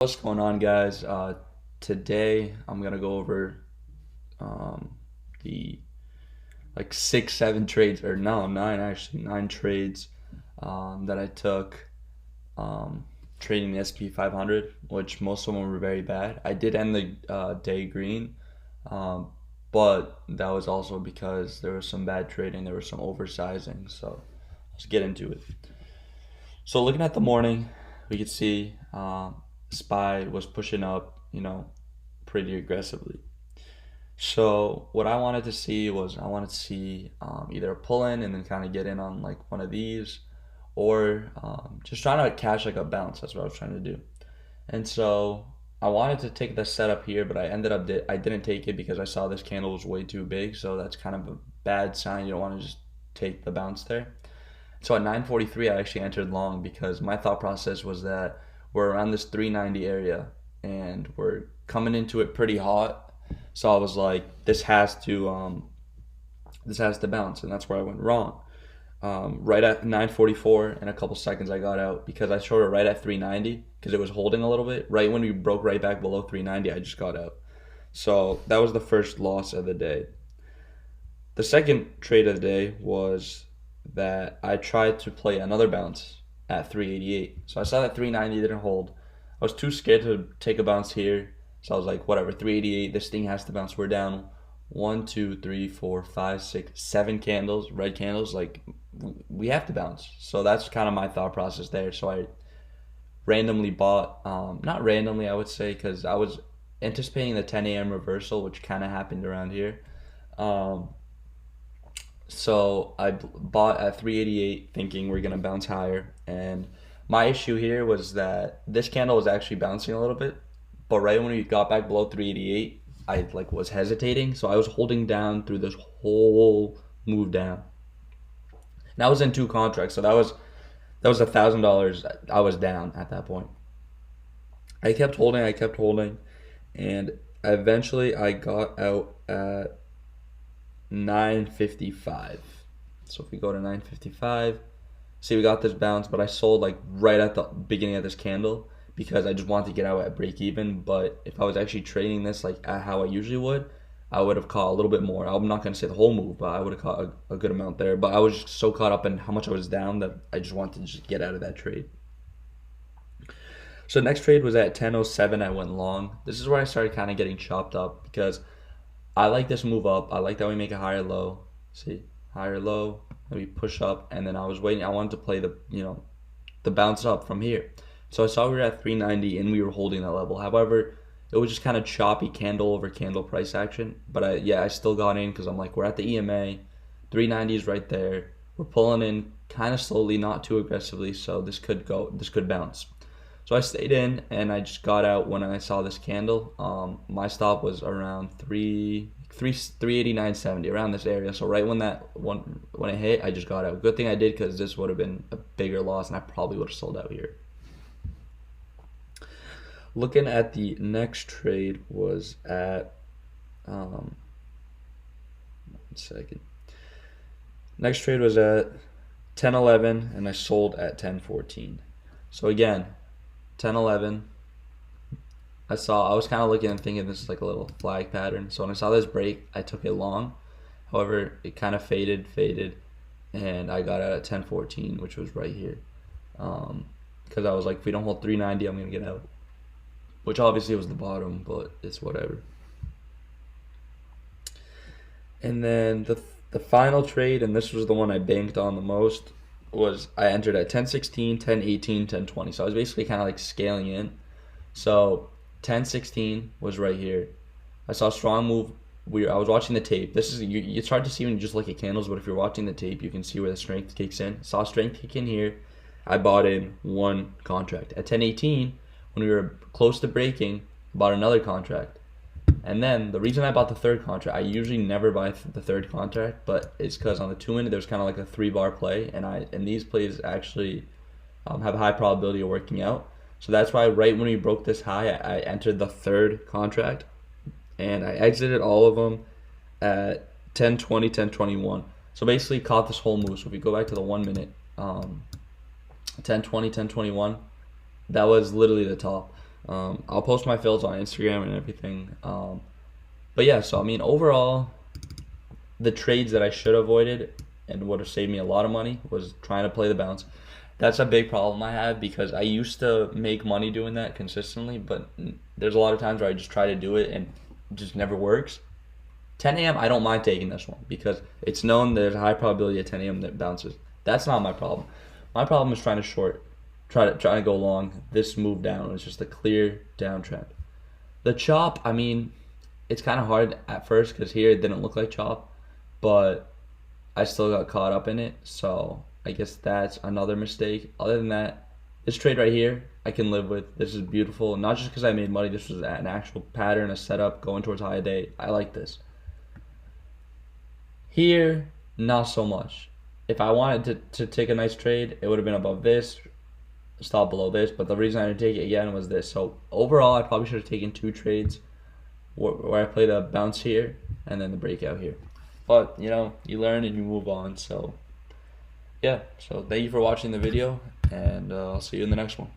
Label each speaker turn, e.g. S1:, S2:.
S1: What's going on, guys? Today I'm gonna go over the like six, seven trades, or no, nine actually, nine trades that I took um, trading the SP 500, which most of them were very bad. I did end the day green, um, but that was also because there was some bad trading, there was some oversizing. So let's get into it. So looking at the morning, we could see SPY was pushing up, pretty aggressively. So what I wanted to see was I wanted to see either a pull in and then kind of get in on like one of these, or just trying to catch like a bounce. That's what I was trying to do. And so I wanted to take the setup here, but I didn't take it because I saw this candle was way too big. So that's kind of a bad sign. You don't want to just take the bounce there. So at 9:43, I actually entered long because my thought process was that we're around this 390 area and we're coming into it pretty hot. So I was like, this has to bounce, and that's where I went wrong. Right at 9:44, in a couple seconds, I got out because I shorted right at 390 because it was holding a little bit. Right when we broke right back below 390, I just got out. So that was the first loss of the day. The second trade of the day was that I tried to play another bounce at 388. So I saw that 390 didn't hold. I was too scared to take a bounce here. So I was like, whatever, 388, this thing has to bounce. We're down one, two, three, four, five, six, seven candles, red candles. Like, we have to bounce. So that's kind of my thought process there. So I randomly bought, not randomly, I would say, because I was anticipating the 10 a.m. reversal, which kind of happened around here. Um, so I bought at 388 thinking we're going to bounce higher. And my issue here was that this candle was actually bouncing a little bit. But right when we got back below 388, I like was hesitating. So I was holding down through this whole move down. And I was in two contracts. So that was $1,000 I was down at that point. I kept holding. And eventually I got out at 955. So if we go to 955, see we got this bounce, but I sold like right at the beginning of this candle because I just wanted to get out at break even. But if I was actually trading this like at how I usually would, I would have caught a little bit more. I'm not going to say the whole move, but I would have caught a good amount there. But I was just so caught up in how much I was down that I just wanted to just get out of that trade. So the next trade was at 10:07. I went long. This is where I started kind of getting chopped up because I like this move up. I like that we make a higher low. See, higher low, and we push up, and then I was waiting. I wanted to play the bounce up from here. So I saw we were at 390 and we were holding that level. However, it was just kind of choppy candle over candle price action. But I still got in because I'm like, we're at the EMA, 390 is right there. We're pulling in kind of slowly, not too aggressively. So this could bounce. So I stayed in and I just got out when I saw this candle. My stop was around 389.70 around this area. So right when it hit, I just got out. Good thing I did because this would have been a bigger loss and I probably would have sold out here. Looking at the next trade was at 1 second. Next trade was at 10:11 and I sold at 10:14. So again, 10:11. I was kind of looking and thinking this is like a little flag pattern. So when I saw this break, I took it long. However, it kind of faded, and I got out at 10:14, which was right here. Because I was like, if we don't hold 390, I'm gonna get out. Which obviously was the bottom, but it's whatever. And then the final trade, and this was the one I banked on the most, was I entered at 10:16, 10:18, 10:20. So I was basically kind of like scaling in. So 10:16 was right here. I saw a strong move. I was watching the tape. It's hard to see when you just look at candles, but if you're watching the tape, you can see where the strength kicks in. Saw strength kick in here. I bought in one contract. At 10:18, when we were close to breaking, I bought another contract. And then the reason I bought the third contract, I usually never buy the third contract, but it's because on the 2-minute there's kind of like a 3-bar play, and these plays actually have a high probability of working out. So that's why right when we broke this high, I entered the third contract, and I exited all of them at 10:20, 10:21. So basically caught this whole move. So if we go back to the 1 minute, 10:20, 10:21, that was literally the top. I'll post my fills on Instagram and everything. But yeah, so I mean, overall, the trades that I should have avoided and would have saved me a lot of money was trying to play the bounce. That's a big problem I have because I used to make money doing that consistently, but there's a lot of times where I just try to do it and it just never works. 10 a.m. I don't mind taking this one because it's known there's a high probability at 10 a.m. that bounces. That's not my problem. My problem is trying to short, trying to go long. This move down is just a clear downtrend. The chop, I mean, it's kind of hard at first because here it didn't look like chop, but I still got caught up in it. So I guess that's another mistake. Other than that, this trade right here, I can live with. This is beautiful. Not just because I made money. This was an actual pattern, a setup going towards high day. I like this. Here, not so much. If I wanted to take a nice trade, it would have been above this, stop below this. But the reason I didn't take it again was this. So overall, I probably should have taken 2 trades where I play the bounce here and then the breakout here. But, you know, you learn and you move on. So, yeah. So thank you for watching the video, and I'll see you in the next one.